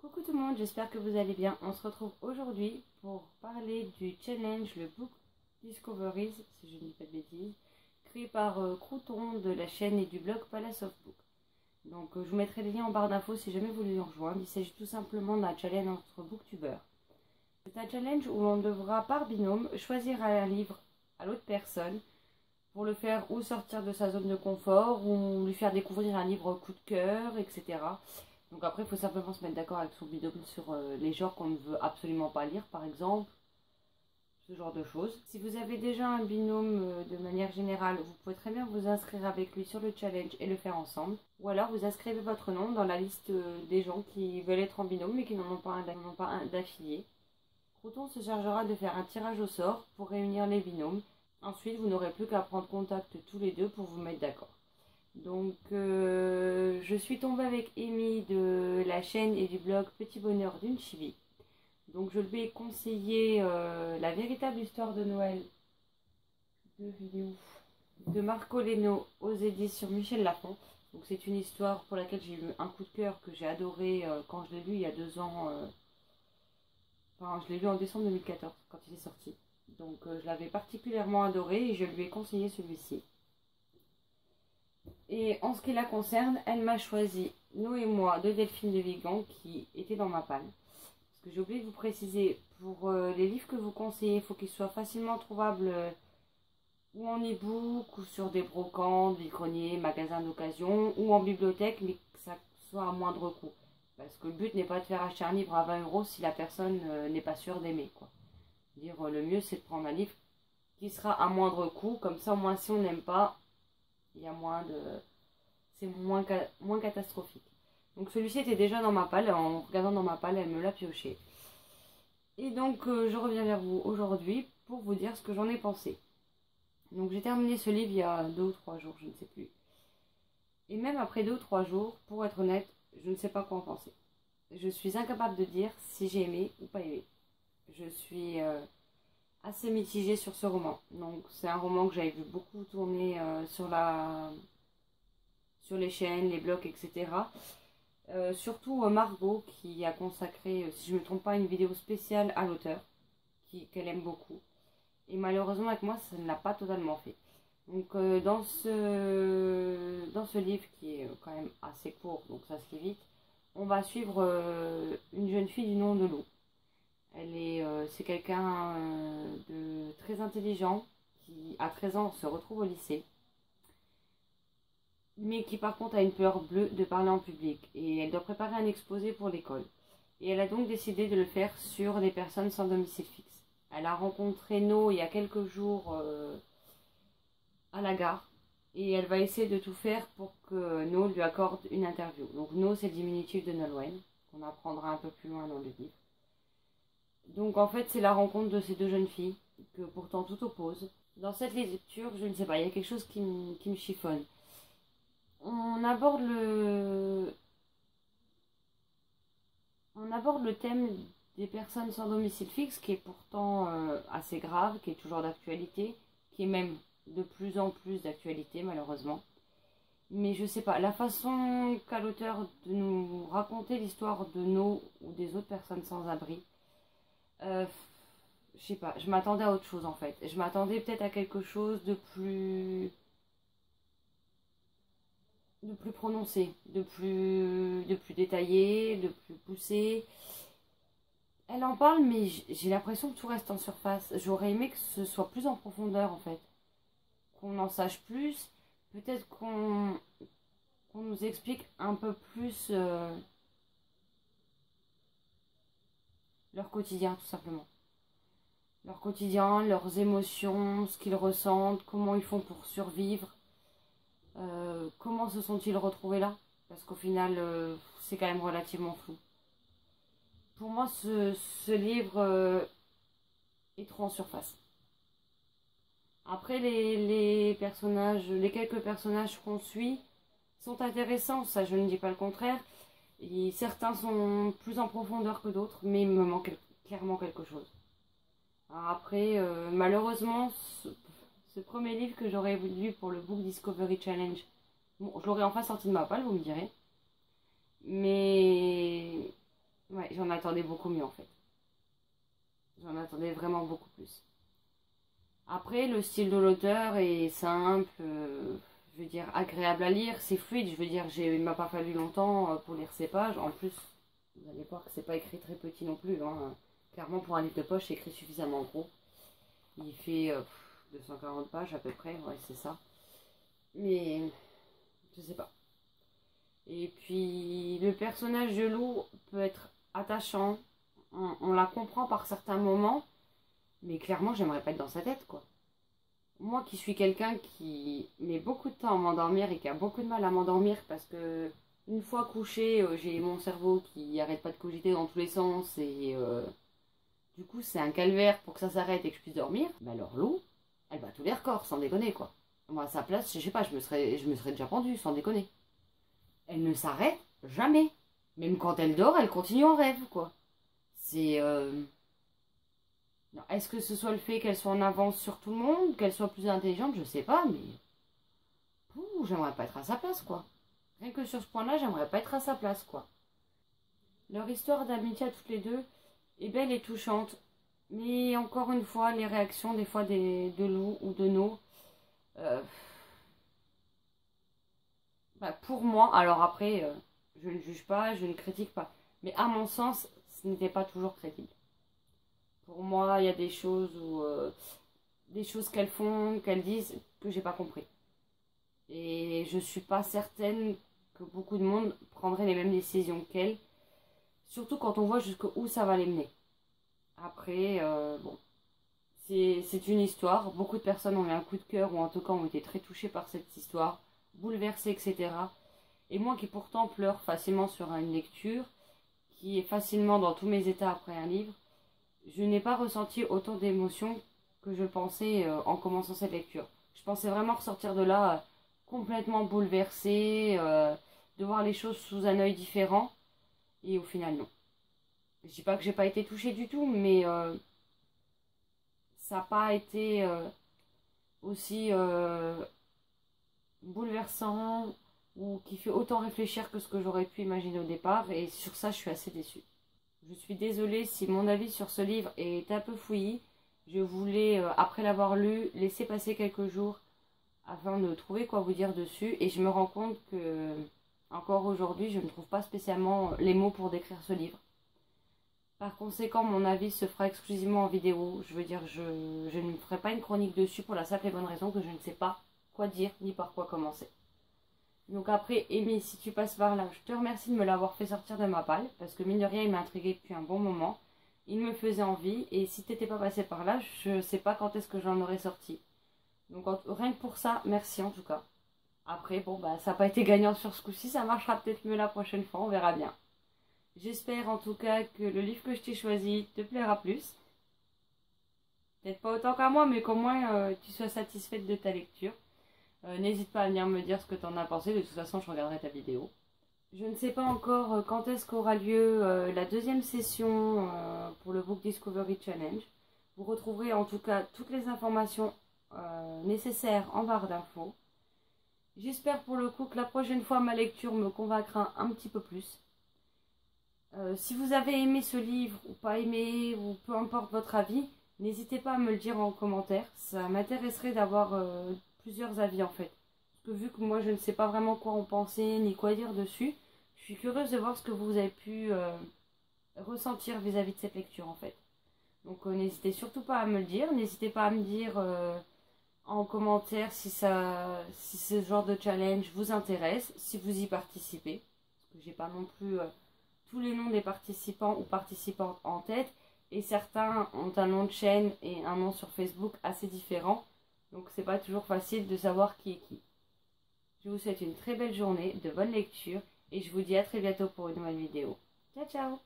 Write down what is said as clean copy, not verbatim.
Coucou tout le monde, j'espère que vous allez bien. On se retrouve aujourd'hui pour parler du challenge, le Book Discoveries, si je ne dis pas de bêtises, créé par Crouton de la chaîne et du blog Palace of Book. Donc je vous mettrai les liens en barre d'infos si jamais vous voulez nous rejoindre. Il s'agit tout simplement d'un challenge entre booktubeurs. C'est un challenge où l'on devra par binôme choisir un livre à l'autre personne pour le faire ou sortir de sa zone de confort ou lui faire découvrir un livre coup de cœur, etc. Donc après, il faut simplement se mettre d'accord avec son binôme sur les genres qu'on ne veut absolument pas lire, par exemple. Ce genre de choses. Si vous avez déjà un binôme de manière générale, vous pouvez très bien vous inscrire avec lui sur le challenge et le faire ensemble. Ou alors vous inscrivez votre nom dans la liste des gens qui veulent être en binôme mais qui n'en ont pas un d'affilié. Crouton se chargera de faire un tirage au sort pour réunir les binômes. Ensuite, vous n'aurez plus qu'à prendre contact tous les deux pour vous mettre d'accord. Donc, je suis tombée avec Amy de la chaîne et du blog Petit Bonheur d'une Chibi. Donc, je lui ai conseillé La véritable histoire de Noël de Marco Leno aux éditions Michel Lafon. Donc, c'est une histoire pour laquelle j'ai eu un coup de cœur que j'ai adoré quand je l'ai lu il y a 2 ans. Enfin, je l'ai lu en décembre 2014 quand il est sorti. Donc, je l'avais particulièrement adoré et je lui ai conseillé celui-ci. Et en ce qui la concerne, elle m'a choisi Nous et moi de Delphine de Vigan qui était dans ma panne. Parce que j'ai oublié de vous préciser, pour les livres que vous conseillez, il faut qu'ils soient facilement trouvables ou en e-book ou sur des brocantes, des greniers, magasins d'occasion ou en bibliothèque, mais que ça soit à moindre coût. Parce que le but n'est pas de faire acheter un livre à 20 € si la personne n'est pas sûre d'aimer, quoi. Le mieux c'est de prendre un livre qui sera à moindre coût, comme ça au moins si on n'aime pas, il y a moins de... c'est moins catastrophique. Donc celui-ci était déjà dans ma palle, en regardant dans ma palle, elle me l'a pioché. Et donc je reviens vers vous aujourd'hui pour vous dire ce que j'en ai pensé. Donc j'ai terminé ce livre il y a 2 ou 3 jours, je ne sais plus. Et même après 2 ou 3 jours, pour être honnête, je ne sais pas quoi en penser. Je suis incapable de dire si j'ai aimé ou pas aimé. Je suis assez mitigée sur ce roman. Donc c'est un roman que j'avais vu beaucoup tourner sur les chaînes, les blogs, etc. Surtout Margot qui a consacré, si je ne me trompe pas, une vidéo spéciale à l'auteur, qu'elle aime beaucoup. Et malheureusement avec moi, ça ne l'a pas totalement fait. Donc dans ce livre qui est quand même assez court, donc ça se lit vite, on va suivre une jeune fille du nom de Lou. C'est quelqu'un de très intelligent qui, à 13 ans, se retrouve au lycée, mais qui par contre a une peur bleue de parler en public. Et elle doit préparer un exposé pour l'école. Et elle a donc décidé de le faire sur des personnes sans domicile fixe. Elle a rencontré No il y a quelques jours à la gare. Et elle va essayer de tout faire pour que No lui accorde une interview. Donc No, c'est le diminutif de Nolwenn, qu'on apprendra un peu plus loin dans le livre. Donc en fait, c'est la rencontre de ces deux jeunes filles, que pourtant tout oppose. Dans cette lecture, je ne sais pas, il y a quelque chose qui me chiffonne. On aborde le thème des personnes sans domicile fixe, qui est pourtant assez grave, qui est toujours d'actualité, qui est même de plus en plus d'actualité malheureusement. Mais je sais pas, la façon qu'a l'auteur de nous raconter l'histoire de nos ou des autres personnes sans abri, je sais pas, je m'attendais à autre chose en fait. Je m'attendais peut-être à quelque chose de plus prononcé, de plus détaillé, de plus poussé. Elle en parle, mais j'ai l'impression que tout reste en surface. J'aurais aimé que ce soit plus en profondeur en fait, qu'on en sache plus, peut-être qu'on nous explique un peu plus leur quotidien tout simplement. Leur quotidien, leurs émotions, ce qu'ils ressentent, comment ils font pour survivre, comment se sont-ils retrouvés là, parce qu'au final c'est quand même relativement flou. Pour moi ce livre est trop en surface. Après les quelques personnages qu'on suit sont intéressants, ça je ne dis pas le contraire. Et certains sont plus en profondeur que d'autres, mais il me manque clairement quelque chose. Alors après, malheureusement, ce premier livre que j'aurais lu pour le Book Discovery Challenge, bon, je l'aurais enfin sorti de ma palle, vous me direz. Mais Ouais, j'en attendais beaucoup mieux en fait. J'en attendais vraiment beaucoup plus. Après, le style de l'auteur est simple, je veux dire agréable à lire, c'est fluide, je veux dire, il m'a pas fallu longtemps pour lire ces pages. En plus, vous allez voir que c'est pas écrit très petit non plus, hein. Clairement, pour un livre de poche, c'est écrit suffisamment gros. Il fait 240 pages à peu près, ouais, c'est ça. Mais, je sais pas. Et puis, le personnage de Lou peut être attachant. On la comprend par certains moments, mais clairement, j'aimerais pas être dans sa tête, quoi. Moi qui suis quelqu'un qui met beaucoup de temps à m'endormir et qui a beaucoup de mal à m'endormir parce que une fois couché, j'ai mon cerveau qui arrête pas de cogiter dans tous les sens et du coup c'est un calvaire pour que ça s'arrête et que je puisse dormir. Mais alors l'eau, elle bat tous les records, sans déconner quoi. Moi à sa place, je sais pas, je me serais déjà pendue, sans déconner. Elle ne s'arrête jamais. Même quand elle dort, elle continue en rêve quoi. C'est non, est-ce que ce soit le fait qu'elle soit en avance sur tout le monde, qu'elle soit plus intelligente, je sais pas, mais j'aimerais pas être à sa place, quoi. Rien que sur ce point-là, j'aimerais pas être à sa place, quoi. Leur histoire d'amitié à toutes les deux est belle et touchante, mais encore une fois, les réactions des fois de Lou ou de No, euh, bah, pour moi, alors après, je ne juge pas, je ne critique pas, mais à mon sens, ce n'était pas toujours crédible. Pour moi, il y a des choses qu'elles font, qu'elles disent, que j'ai pas compris. Et je suis pas certaine que beaucoup de monde prendrait les mêmes décisions qu'elle. Surtout quand on voit jusqu'où ça va les mener. Après, bon, c'est une histoire. Beaucoup de personnes ont eu un coup de cœur ou en tout cas ont été très touchées par cette histoire, bouleversées, etc. Et moi qui pourtant pleure facilement sur une lecture, qui est facilement dans tous mes états après un livre, je n'ai pas ressenti autant d'émotions que je pensais en commençant cette lecture. Je pensais vraiment ressortir de là complètement bouleversée, de voir les choses sous un œil différent, et au final non. Je dis pas que j'ai pas été touchée du tout, mais ça n'a pas été aussi bouleversant ou qui fait autant réfléchir que ce que j'aurais pu imaginer au départ, et sur ça je suis assez déçue. Je suis désolée si mon avis sur ce livre est un peu fouillis. Je voulais, après l'avoir lu, laisser passer quelques jours afin de trouver quoi vous dire dessus. Et je me rends compte que, encore aujourd'hui, je ne trouve pas spécialement les mots pour décrire ce livre. Par conséquent, mon avis se fera exclusivement en vidéo. Je veux dire, je ne ferai pas une chronique dessus pour la simple et bonne raison que je ne sais pas quoi dire ni par quoi commencer. Donc après, Amy, si tu passes par là, je te remercie de me l'avoir fait sortir de ma palle, parce que mine de rien, il m'a intrigué depuis un bon moment. Il me faisait envie, et si t'étais pas passé par là, je sais pas quand est-ce que j'en aurais sorti. Donc rien que pour ça, merci en tout cas. Après, bon, bah ça n'a pas été gagnant sur ce coup-ci, ça marchera peut-être mieux la prochaine fois, on verra bien. J'espère en tout cas que le livre que je t'ai choisi te plaira plus. Peut-être pas autant qu'à moi, mais qu'au moins tu sois satisfaite de ta lecture. N'hésite pas à venir me dire ce que tu en as pensé, de toute façon je regarderai ta vidéo. Je ne sais pas encore quand est-ce qu'aura lieu la deuxième session pour le Book Discovery Challenge. Vous retrouverez en tout cas toutes les informations nécessaires en barre d'infos. J'espère pour le coup que la prochaine fois ma lecture me convaincra un petit peu plus. Si vous avez aimé ce livre ou pas aimé, ou peu importe votre avis, n'hésitez pas à me le dire en commentaire. Ça m'intéresserait d'avoir plusieurs avis en fait. Parce que vu que moi je ne sais pas vraiment quoi en penser ni quoi dire dessus, je suis curieuse de voir ce que vous avez pu ressentir vis-à-vis de cette lecture en fait. Donc n'hésitez surtout pas à me le dire. N'hésitez pas à me dire en commentaire si ce genre de challenge vous intéresse, si vous y participez. Parce que j'ai pas non plus tous les noms des participants ou participantes en tête. Et certains ont un nom de chaîne et un nom sur Facebook assez différents. Donc c'est pas toujours facile de savoir qui est qui. Je vous souhaite une très belle journée, de bonnes lectures et je vous dis à très bientôt pour une nouvelle vidéo. Ciao ciao!